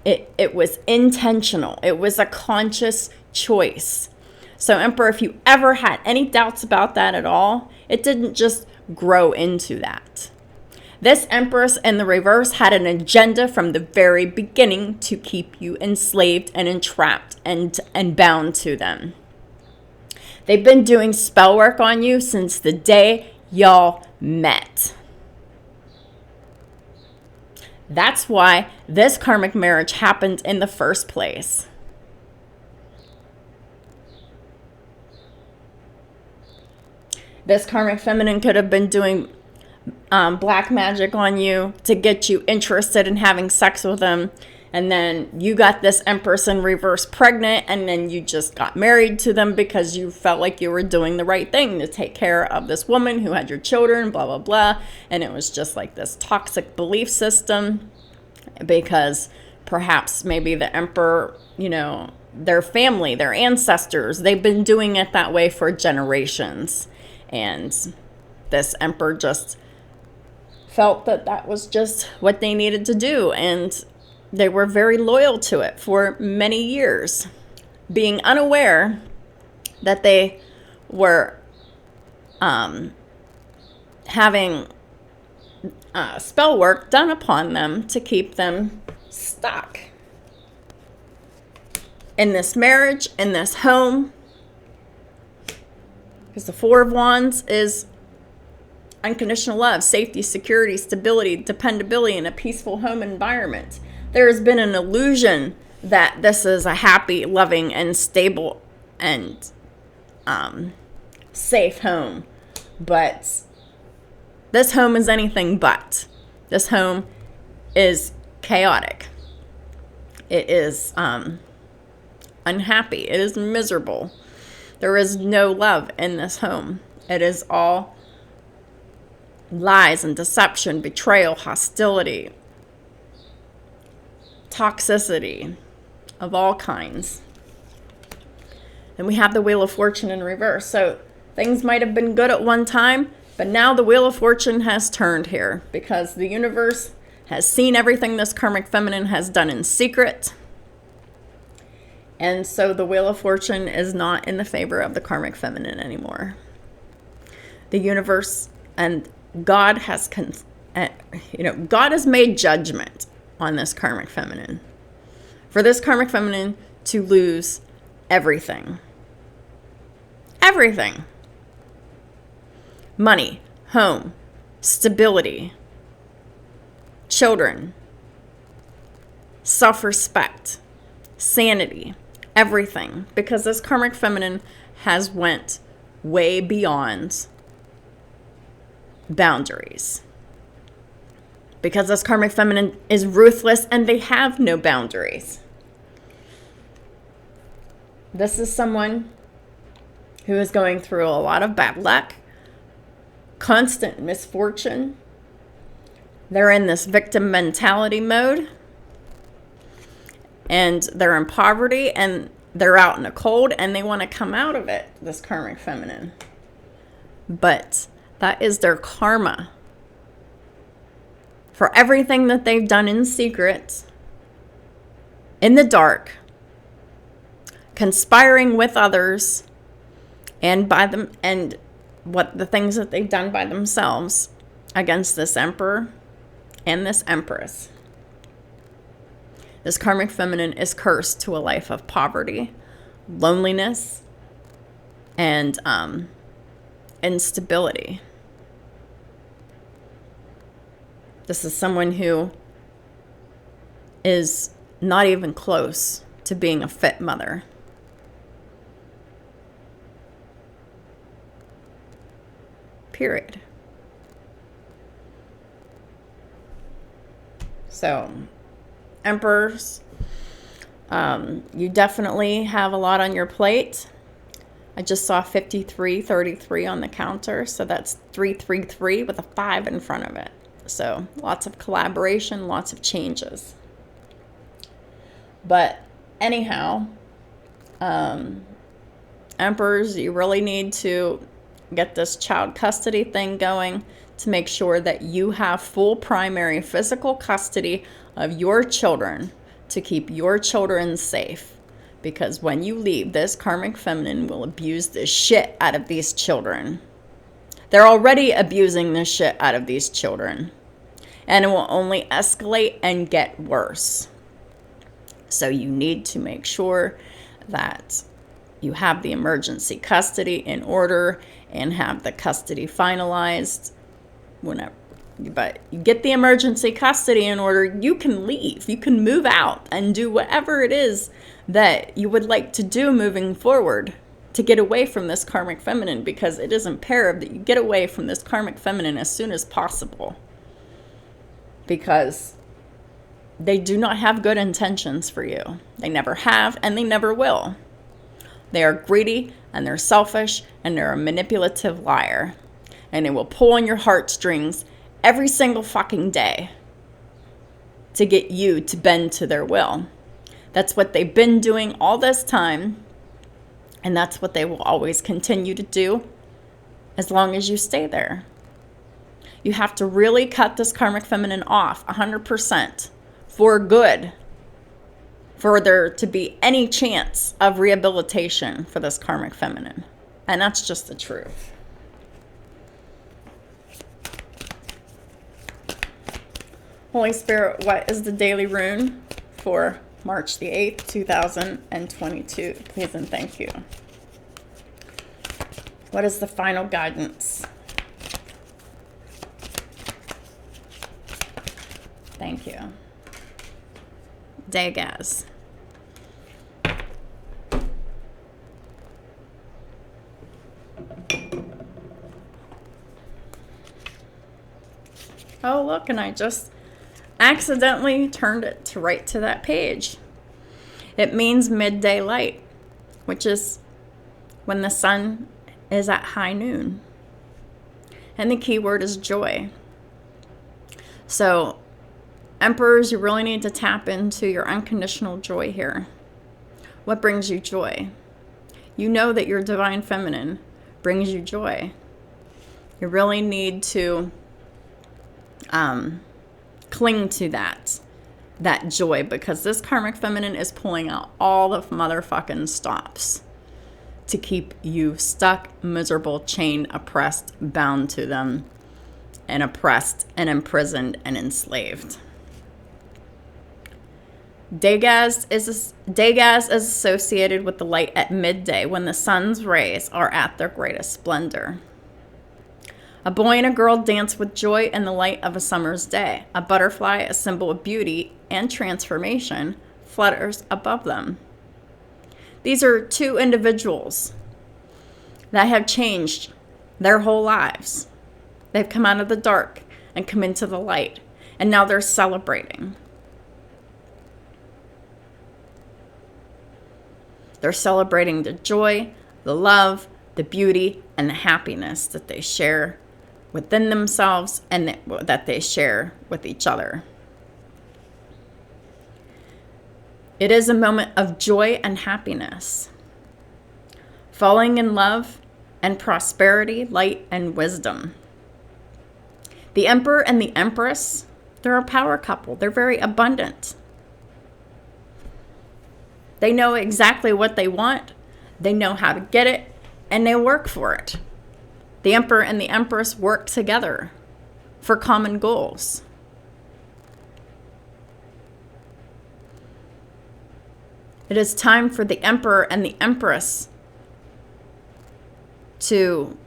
It was intentional. It was a conscious choice. So Emperor, if you ever had any doubts about that at all, it didn't just grow into that. This Empress in the reverse had an agenda from the very beginning to keep you enslaved and entrapped and bound to them. They've been doing spell work on you since the day y'all met. That's why this karmic marriage happened in the first place. This karmic feminine could have been doing black magic on you to get you interested in having sex with them. And then you got this Empress in reverse pregnant, and then you just got married to them because you felt like you were doing the right thing to take care of this woman who had your children, blah, blah, blah. And it was just like this toxic belief system because perhaps maybe the Emperor, you know, their family, their ancestors, they've been doing it that way for generations. And this Emperor just felt that that was just what they needed to do. And they were very loyal to it for many years, being unaware that they were having spell work done upon them to keep them stuck in this marriage, in this home. Because the Four of Wands is unconditional love, safety, security, stability, dependability, and a peaceful home environment. There has been an illusion that this is a happy, loving, and stable and safe home. But this home is anything but. This home is chaotic. It is unhappy. It is miserable. There is no love in this home. It is all lies and deception, betrayal, hostility, toxicity of all kinds. And we have the Wheel of Fortune in reverse. So things might have been good at one time, but now the Wheel of Fortune has turned here because the universe has seen everything this karmic feminine has done in secret. And so the Wheel of Fortune is not in the favor of the karmic feminine anymore. The universe and God has, God has made judgment on this karmic feminine. For this karmic feminine to lose everything. Everything. Money, home, stability, children, self-respect, sanity, everything. Because this karmic feminine has went way beyond boundaries. Because this karmic feminine is ruthless and they have no boundaries. This is someone who is going through a lot of bad luck, constant misfortune. They're in this victim mentality mode. And they're in poverty and they're out in the cold and they want to come out of it, this karmic feminine. But that is their karma for everything that they've done in secret, in the dark, conspiring with others, and by them, and what the things that they've done by themselves against this Emperor and this Empress. This karmic feminine is cursed to a life of poverty, loneliness, and instability. This is someone who is not even close to being a fit mother. Period. So, Emperors, you definitely have a lot on your plate. I just saw 5333 on the counter, so that's 333 with a 5 in front of it. So lots of collaboration, lots of changes. But anyhow, Emperors, you really need to get this child custody thing going to make sure that you have full primary physical custody of your children to keep your children safe. Because when you leave, this karmic feminine will abuse the shit out of these children. They're already abusing the shit out of these children. And it will only escalate and get worse. So you need to make sure that you have the emergency custody in order and have the custody finalized whenever. But you get the emergency custody in order, you can leave. You can move out and do whatever it is that you would like to do moving forward to get away from this karmic feminine, because it is imperative that you get away from this karmic feminine as soon as possible. Because They do not have good intentions for you. They never have, and they never will. They are greedy, and they're selfish, and they're a manipulative liar. And they will pull on your heartstrings every single fucking day to get you to bend to their will. That's what they've been doing all this time, and that's what they will always continue to do as long as you stay there. You have to really cut this karmic feminine off 100% for good, for there to be any chance of rehabilitation for this karmic feminine. And that's just the truth. Holy Spirit, what is the daily rune for March the 8th, 2022? Please and thank you. What is the final guidance? Thank you. Dagaz. Oh, look, and I just accidentally turned it to right to that page. It means midday light, which is when the sun is at high noon. And the key word is joy. So, Emperors, you really need to tap into your unconditional joy here. What brings you joy? You know that your divine feminine brings you joy. You really need to cling to that joy, because this karmic feminine is pulling out all the motherfucking stops to keep you stuck, miserable, chained, oppressed, bound to them, and oppressed and imprisoned and enslaved. Dagaz is associated with the light at midday, when the sun's rays are at their greatest splendor. A boy and a girl dance with joy in the light of a summer's day. A butterfly, a symbol of beauty and transformation, flutters above them. These are two individuals that have changed their whole lives. They've come out of the dark and come into the light, and now they're celebrating. They're celebrating the joy, the love, the beauty, and the happiness that they share within themselves and that they share with each other. It is a moment of joy and happiness, falling in love and prosperity, light and wisdom. The Emperor and the Empress, they're a power couple. They're very abundant. They know exactly what they want, they know how to get it, and they work for it. The Emperor and the Empress work together for common goals. It is time for the Emperor and the Empress to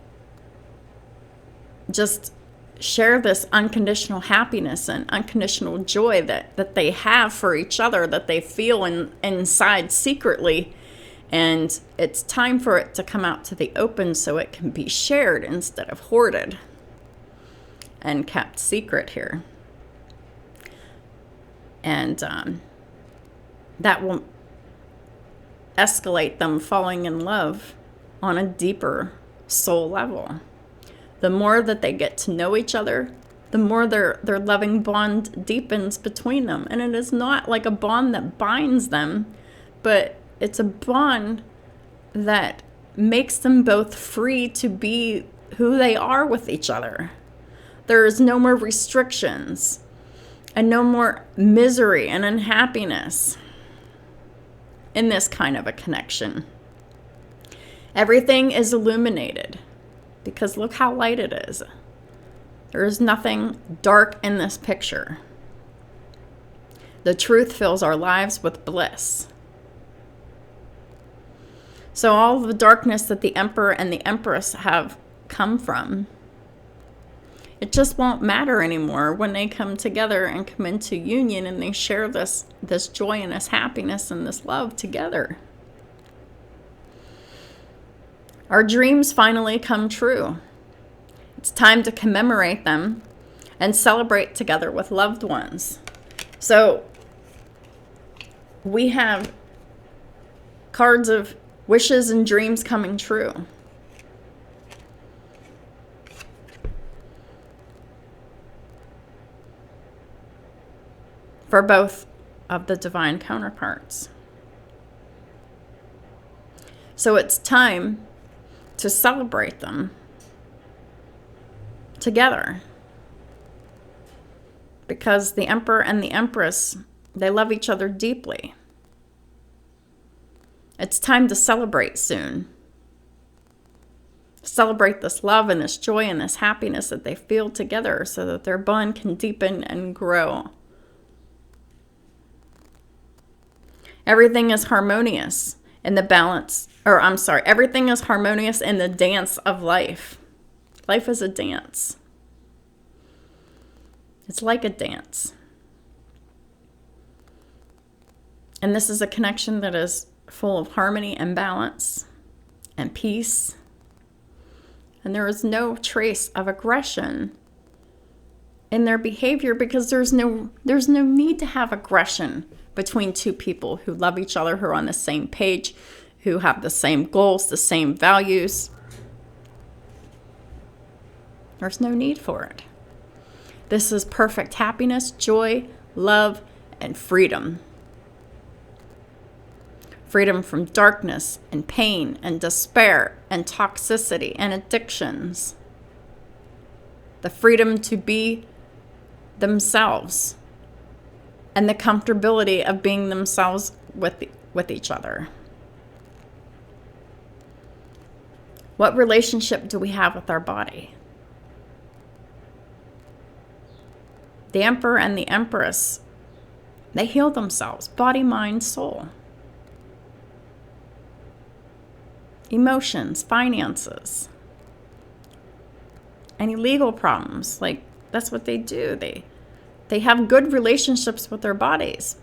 just share this unconditional happiness and unconditional joy that they have for each other, that they feel inside secretly. And it's time for it to come out to the open so it can be shared instead of hoarded and kept secret here. And that will escalate them falling in love on a deeper soul level. The more that they get to know each other, the more their loving bond deepens between them. And it is not like a bond that binds them, but it's a bond that makes them both free to be who they are with each other. There is no more restrictions and no more misery and unhappiness in this kind of a connection. Everything is illuminated because look how light it is. There is nothing dark in this picture. The truth fills our lives with bliss. So all the darkness that the Emperor and the Empress have come from, it just won't matter anymore when they come together and come into union and they share this joy and this happiness and this love together. Our dreams finally come true. It's time to commemorate them and celebrate together with loved ones. So we have cards of wishes and dreams coming true. For both of the divine counterparts. So it's time to celebrate them together. Because the Emperor and the Empress, they love each other deeply. It's time to celebrate soon. Celebrate this love and this joy and this happiness that they feel together so that their bond can deepen and grow. Everything is harmonious in the balance, everything is harmonious in the dance of life. Life is a dance. It's like a dance. And this is a connection that is full of harmony and balance and peace. And there is no trace of aggression in their behavior because there's no need to have aggression between two people who love each other, who are on the same page, who have the same goals, the same values. There's no need for it. This is perfect happiness, joy, love, and freedom. Freedom from darkness and pain and despair and toxicity and addictions. The freedom to be themselves. And the comfortability of being themselves with each other. What relationship do we have with our body? The Emperor and the Empress, they heal themselves, body, mind, soul. Emotions, finances. Any legal problems, like that's what they do. They have good relationships with their bodies.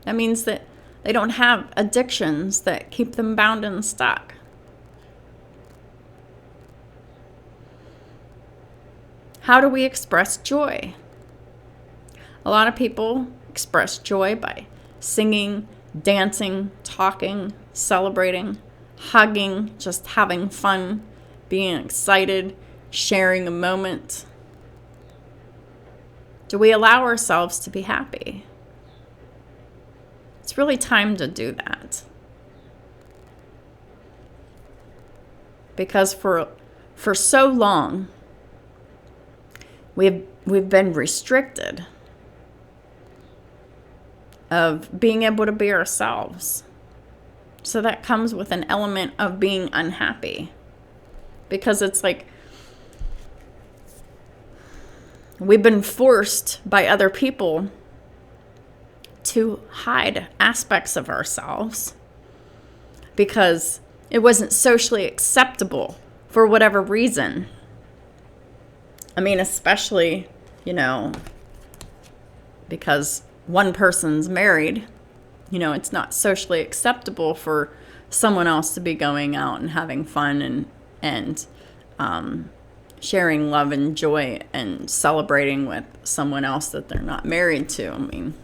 That means that they don't have addictions that keep them bound and stuck. How do we express joy? A lot of people express joy by singing, dancing, talking, celebrating, hugging, just having fun, being excited, sharing a moment. Do we allow ourselves to be happy? It's really time to do that. Because for so long, we've been restricted of being able to be ourselves. So that comes with an element of being unhappy. Because it's like we've been forced by other people to hide aspects of ourselves because it wasn't socially acceptable for whatever reason. I mean, especially, because one person's married, it's not socially acceptable for someone else to be going out and having fun and sharing love and joy and celebrating with someone else that they're not married to. I mean,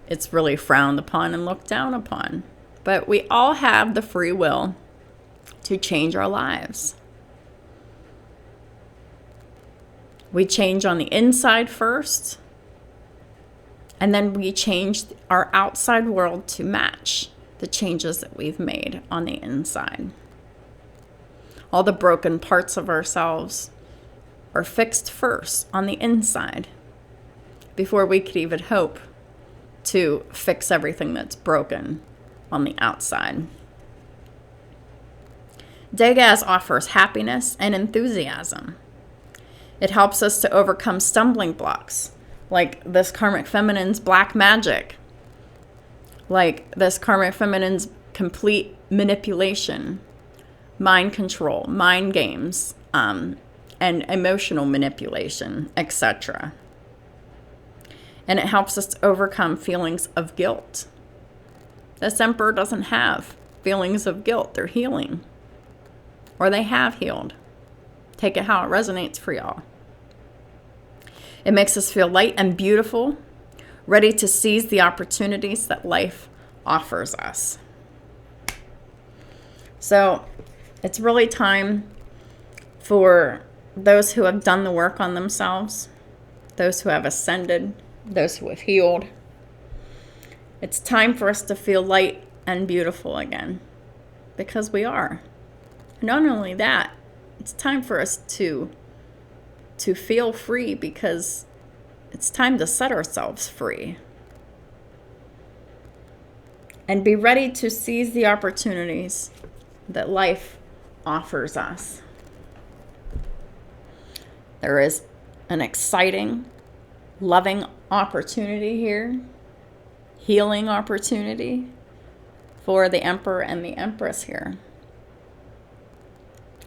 it's really frowned upon and looked down upon. But we all have the free will to change our lives. We change on the inside first, and then we change our outside world to match the changes that we've made on the inside. All the broken parts of ourselves are fixed first on the inside before we could even hope to fix everything that's broken on the outside. Degas offers happiness and enthusiasm. It helps us to overcome stumbling blocks, like this Karmic Feminine's black magic, like this Karmic Feminine's complete manipulation, mind control, mind games, and emotional manipulation, etc. And it helps us to overcome feelings of guilt. This Emperor doesn't have feelings of guilt. They're healing. Or they have healed. Take it how it resonates for y'all. It makes us feel light and beautiful, ready to seize the opportunities that life offers us. So it's really time for those who have done the work on themselves, those who have ascended, those who have healed. It's time for us to feel light and beautiful again, because we are. Not only that, it's time for us to feel free, because it's time to set ourselves free and be ready to seize the opportunities that life offers us. There is an exciting, loving opportunity here, healing opportunity for the Emperor and the Empress here.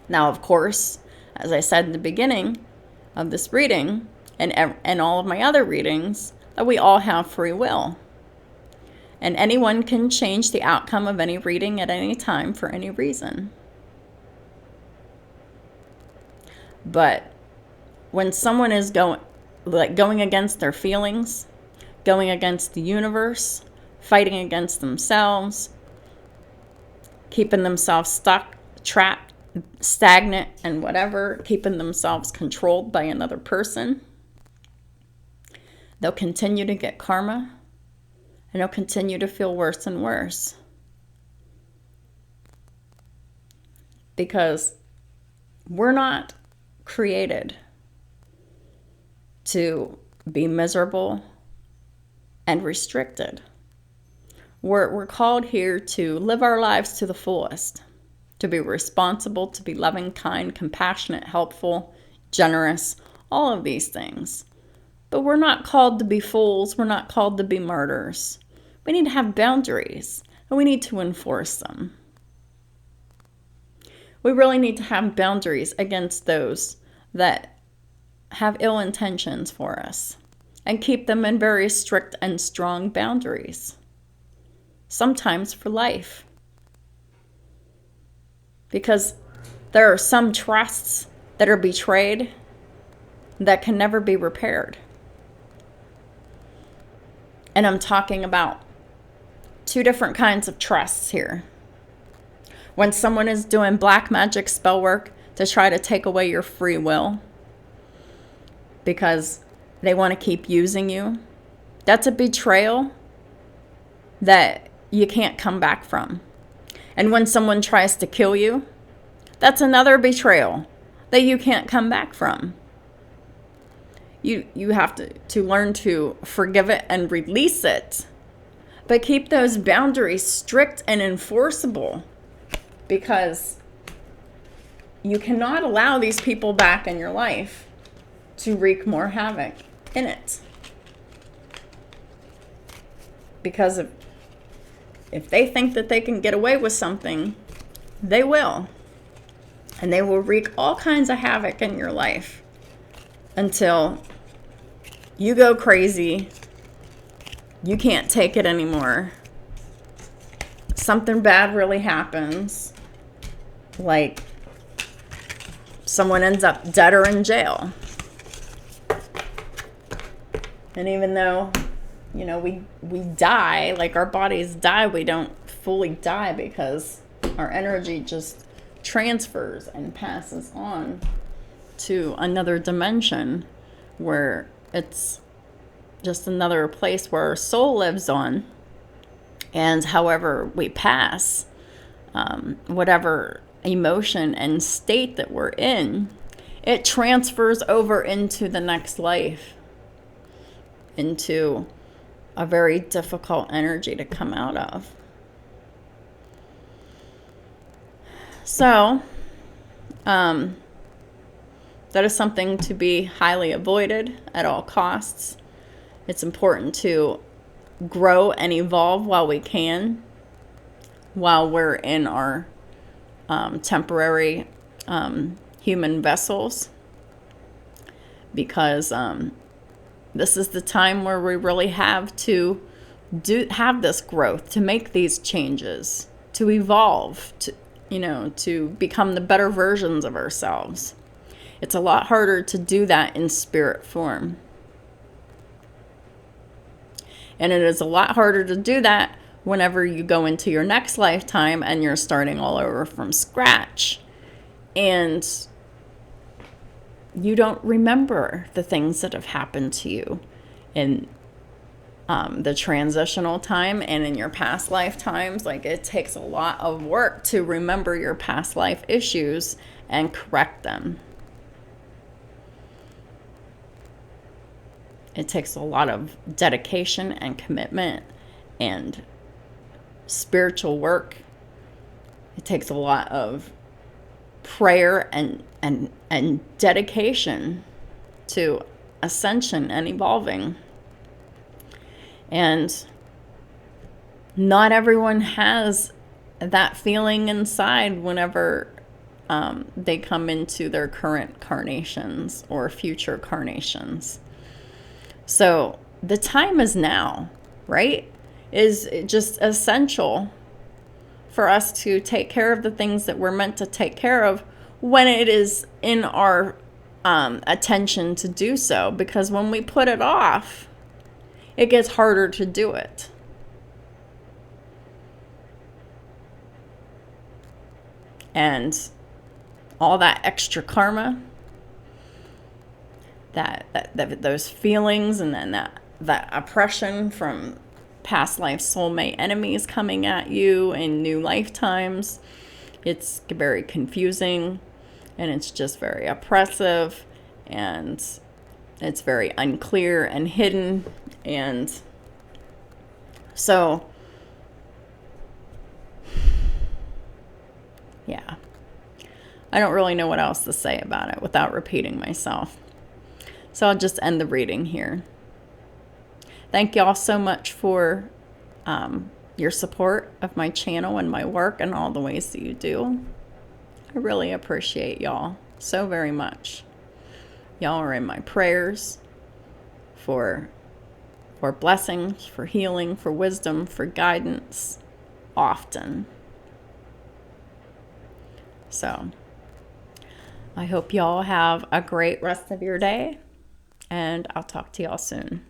Now, of course, as I said in the beginning of this reading, and all of my other readings, that we all have free will. And anyone can change the outcome of any reading at any time for any reason. But when someone is going against their feelings, going against the universe, fighting against themselves, keeping themselves stuck, trapped, stagnant, and whatever, keeping themselves controlled by another person, they'll continue to get karma, and they'll continue to feel worse and worse. Because we're not created to be miserable and restricted. We're called here to live our lives to the fullest, to be responsible, to be loving, kind, compassionate, helpful, generous, all of these things. But we're not called to be fools. We're not called to be martyrs. We need to have boundaries, and we need to enforce them. We really need to have boundaries against those that have ill intentions for us, and keep them in very strict and strong boundaries, sometimes for life. Because there are some trusts that are betrayed that can never be repaired. And I'm talking about two different kinds of trusts here. When someone is doing black magic spell work to try to take away your free will because they want to keep using you, that's a betrayal that you can't come back from. And when someone tries to kill you, that's another betrayal that you can't come back from. You have to learn to forgive it and release it. But keep those boundaries strict and enforceable, because you cannot allow these people back in your life to wreak more havoc in it. Because if they think that they can get away with something, they will. And they will wreak all kinds of havoc in your life until you go crazy. You can't take it anymore. Something bad really happens. Like someone ends up dead or in jail. And even though, we die, like our bodies die, we don't fully die, because our energy just transfers and passes on to another dimension where it's just another place where our soul lives on. And however we pass, whatever emotion and state that we're in, it transfers over into the next life, into a very difficult energy to come out of. So, that is something to be highly avoided at all costs. It's important to grow and evolve while we can, while we're in our temporary human vessels, because this is the time where we really have to have this growth, to make these changes, to evolve, to become the better versions of ourselves. It's a lot harder to do that in spirit form. And it is a lot harder to do that whenever you go into your next lifetime and you're starting all over from scratch. And you don't remember the things that have happened to you in the transitional time and in your past lifetimes. Like, it takes a lot of work to remember your past life issues and correct them. It takes a lot of dedication and commitment and spiritual work. It takes a lot of prayer and dedication to ascension and evolving. And not everyone has that feeling inside whenever they come into their current carnations or future carnations. So the time is now, right? Is just essential for us to take care of the things that we're meant to take care of when it is in our attention to do so. Because when we put it off, it gets harder to do it. And all that extra karma, those feelings, and then that oppression from past life soulmate enemies coming at you in new lifetimes, it's very confusing, and it's just very oppressive, and it's very unclear and hidden. And so, yeah, I don't really know what else to say about it without repeating myself. So I'll just end the reading here. Thank y'all so much for your support of my channel and my work and all the ways that you do. I really appreciate y'all so very much. Y'all are in my prayers for blessings, for healing, for wisdom, for guidance, often. So I hope y'all have a great rest of your day, and I'll talk to y'all soon.